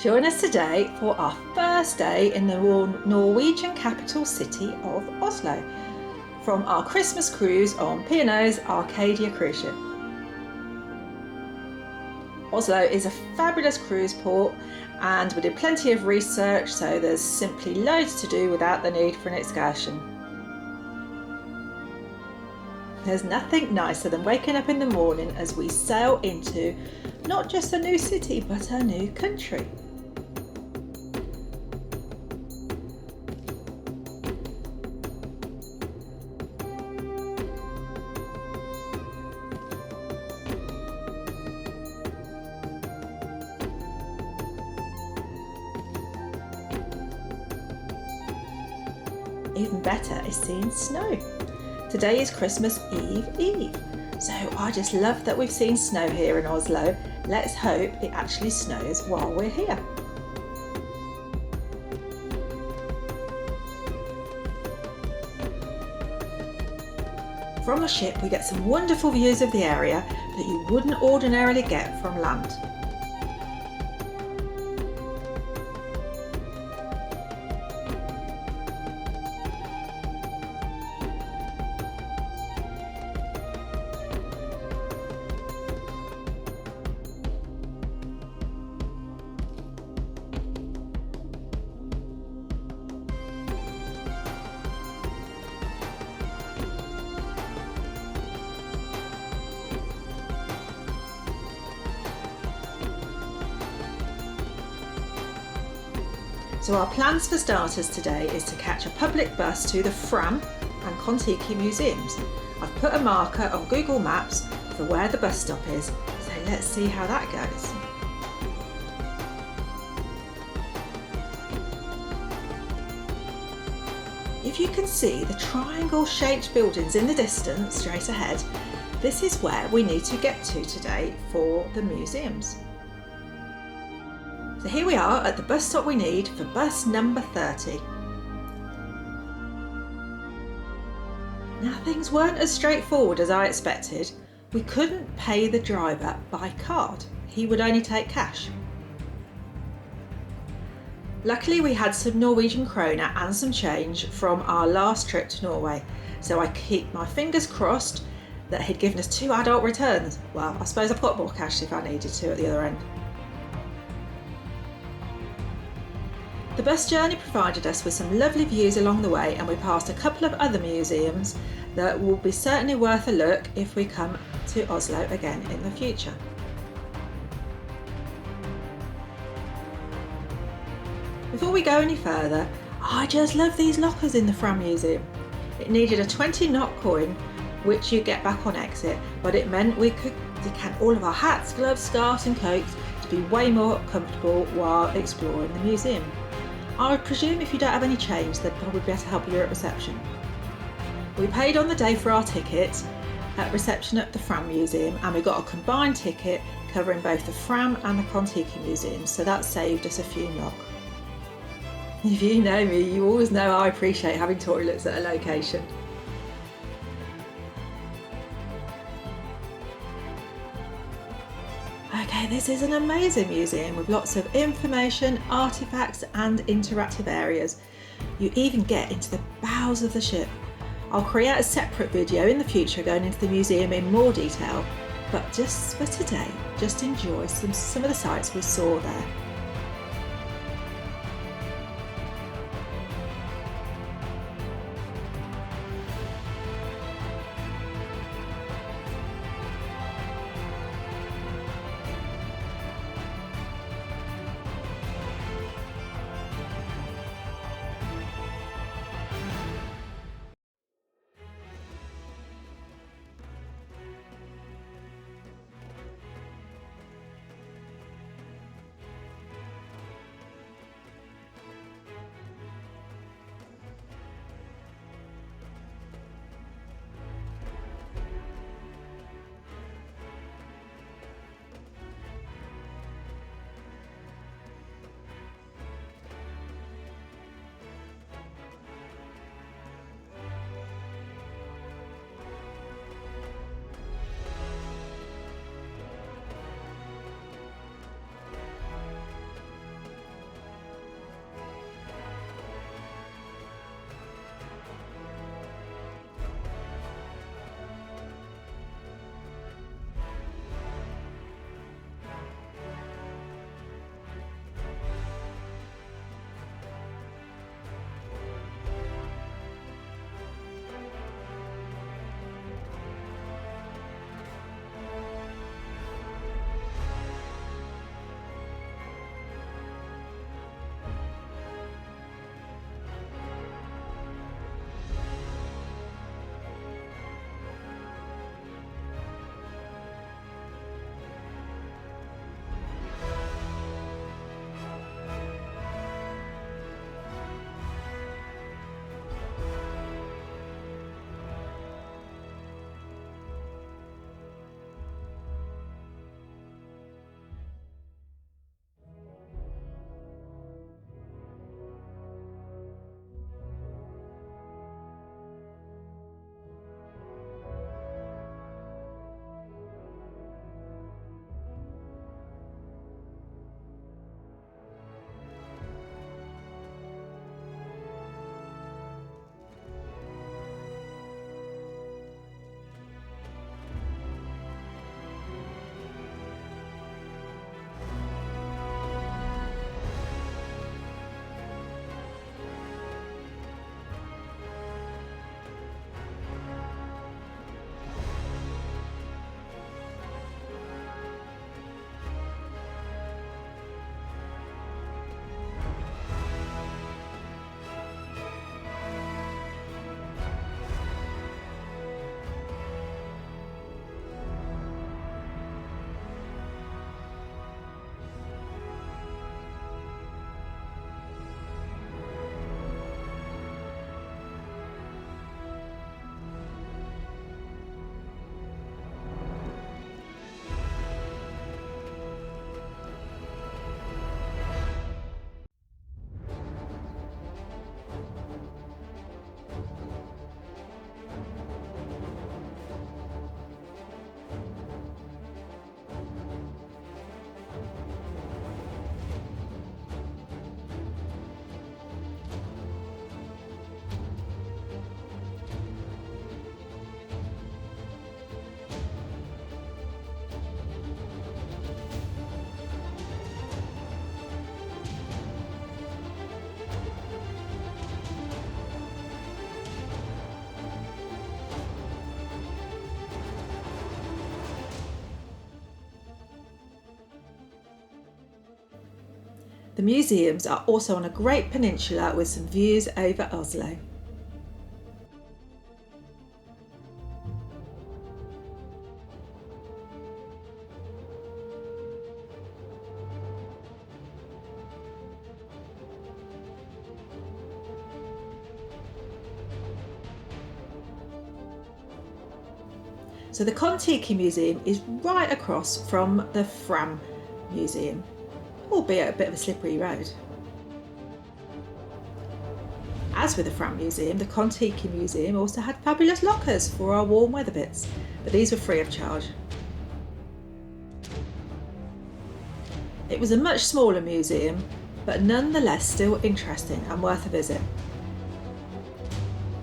Join us today for our first day in the Norwegian capital city of Oslo from our Christmas cruise on P&O's Arcadia cruise ship. Oslo is a fabulous cruise port and we did plenty of research, so there's simply loads to do without the need for an excursion. There's nothing nicer than waking up in the morning as we sail into not just a new city but a new country. Even better is seeing snow. Today is Christmas Eve, so I just love that we've seen snow here in Oslo. Let's hope it actually snows while we're here. From the ship we get some wonderful views of the area that you wouldn't ordinarily get from land. So our plans for starters today is to catch a public bus to the Fram and Kon Tiki Museums. I've put a marker on Google Maps for where the bus stop is, so let's see how that goes. If you can see the triangle-shaped buildings in the distance straight ahead, this is where we need to get to today for the museums. So here we are at the bus stop we need for bus number 30. Now things weren't as straightforward as I expected. We couldn't pay the driver by card. He would only take cash. Luckily we had some Norwegian kroner and some change from our last trip to Norway, so I keep my fingers crossed that he'd given us 2 adult returns. Well, I suppose I've got more cash if I needed to at the other end. The bus journey provided us with some lovely views along the way, and we passed a couple of other museums that will be certainly worth a look if we come to Oslo again in the future. Before we go any further, I just love these lockers in the Fram Museum. It needed a 20 NOK coin, which you get back on exit, but it meant we could decant all of our hats, gloves, scarves and coats to be way more comfortable while exploring the museum. I would presume if you don't have any change, they'd probably be able to help you at reception. We paid on the day for our ticket at reception at the Fram Museum, and we got a combined ticket covering both the Fram and the Kon Tiki Museum, so that saved us a few NOK. If you know me, you always know I appreciate having toilets at a location. Okay, this is an amazing museum with lots of information, artifacts and interactive areas. You even get into the bowels of the ship. I'll create a separate video in the future going into the museum in more detail, but just for today, just enjoy some of the sights we saw there. The museums are also on a great peninsula with some views over Oslo. So the Kon Tiki Museum is right across from the Fram Museum, albeit a bit of a slippery road. As with the Fram Museum, the Kon Tiki Museum also had fabulous lockers for our warm weather bits, but these were free of charge. It was a much smaller museum, but nonetheless still interesting and worth a visit.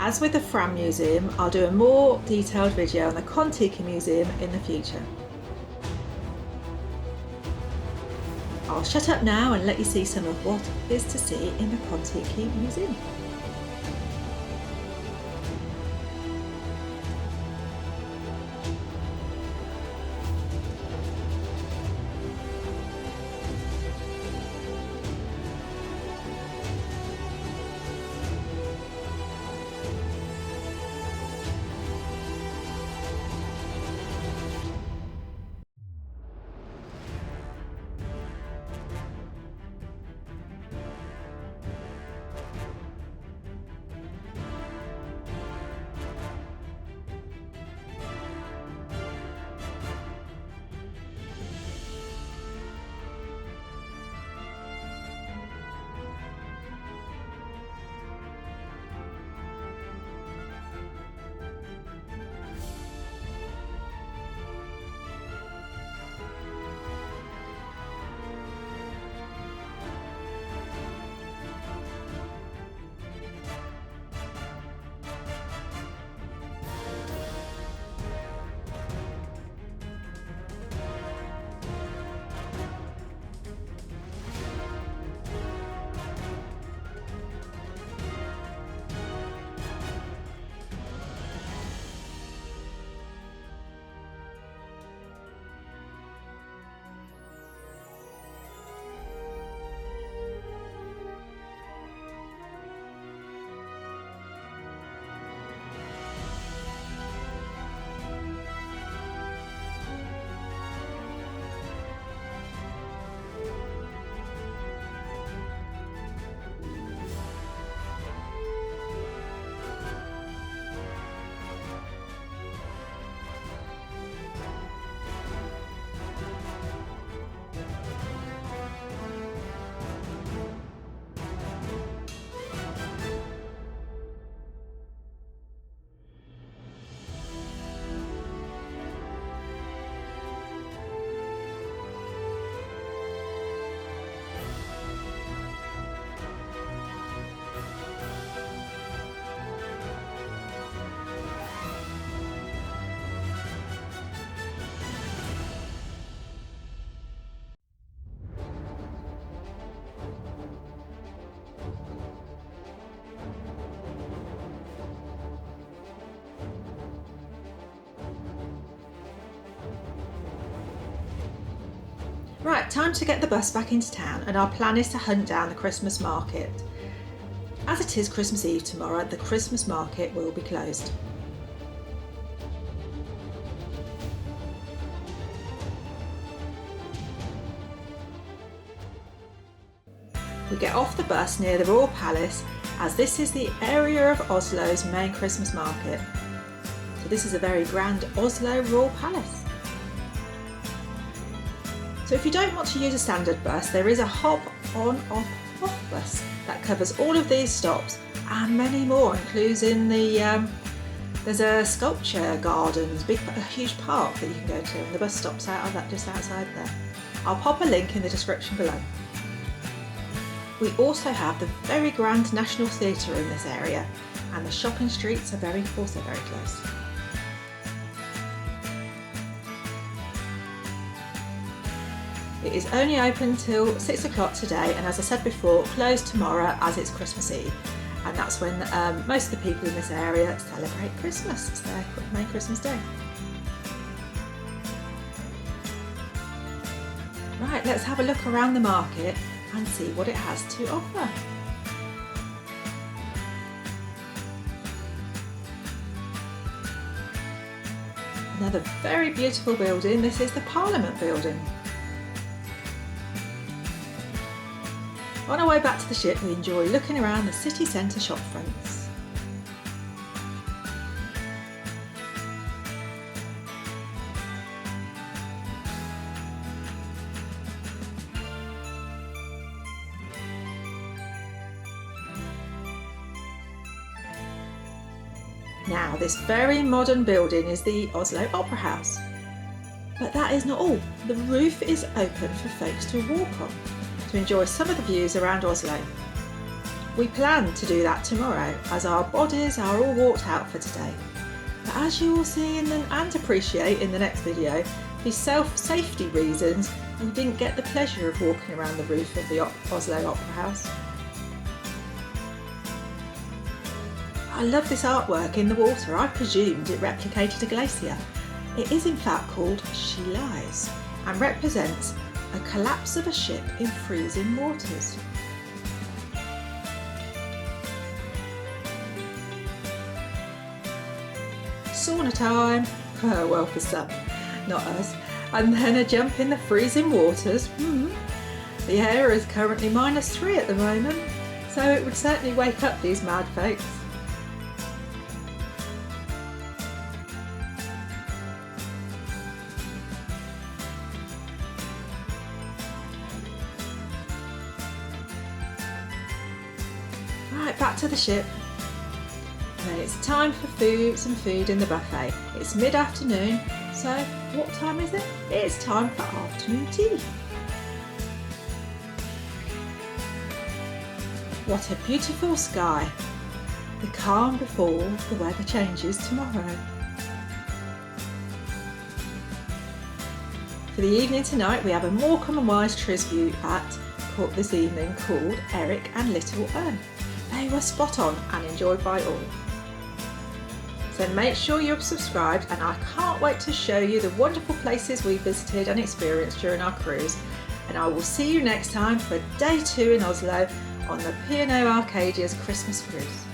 As with the Fram Museum, I'll do a more detailed video on the Kon Tiki Museum in the future. I'll shut up now and let you see some of what is to see in the Kon Tiki Museum. Right, time to get the bus back into town, and our plan is to hunt down the Christmas market. As it is Christmas Eve tomorrow, the Christmas market will be closed. We get off the bus near the Royal Palace, as this is the area of Oslo's main Christmas market. So this is a very grand Oslo Royal Palace. So if you don't want to use a standard bus, there is a hop on off bus that covers all of these stops and many more, including there's a sculpture gardens, a huge park that you can go to, and the bus stops out of that just outside there. I'll pop a link in the description below. We also have the very grand National Theatre in this area, and the shopping streets are also very close. It is only open till 6 o'clock today, and as I said before, closed tomorrow as it's Christmas Eve, and that's when most of the people in this area celebrate Christmas. It's their main Christmas day. Right, let's have a look around the market and see what it has to offer. Another very beautiful building, this is the Parliament building. On our way back to the ship, we enjoy looking around the city centre shop fronts. Now, this very modern building is the Oslo Opera House. But that is not all. The roof is open for folks to walk on, to enjoy some of the views around Oslo. We plan to do that tomorrow, as our bodies are all walked out for today. But as you will see and appreciate in the next video, for safety reasons, we didn't get the pleasure of walking around the roof of the Oslo Opera House. I love this artwork in the water. I presumed it replicated a glacier. It is in fact called She Lies and represents a collapse of a ship in freezing waters. Sauna time, well for some, not us, and then a jump in the freezing waters. The air is currently -3 at the moment, so it would certainly wake up these mad folks. Right, back to the ship. And then it's time for some food in the buffet. It's mid-afternoon, so what time is it? It's time for afternoon tea. What a beautiful sky. The calm before the weather changes tomorrow. For the evening tonight, we have a Morecambe and Wise tribute act this evening called Eric and Little Ern. They were spot on and enjoyed by all. So make sure you're subscribed, and I can't wait to show you the wonderful places we visited and experienced during our cruise. And I will see you next time for day 2 in Oslo on the P&O Arcadia's Christmas cruise.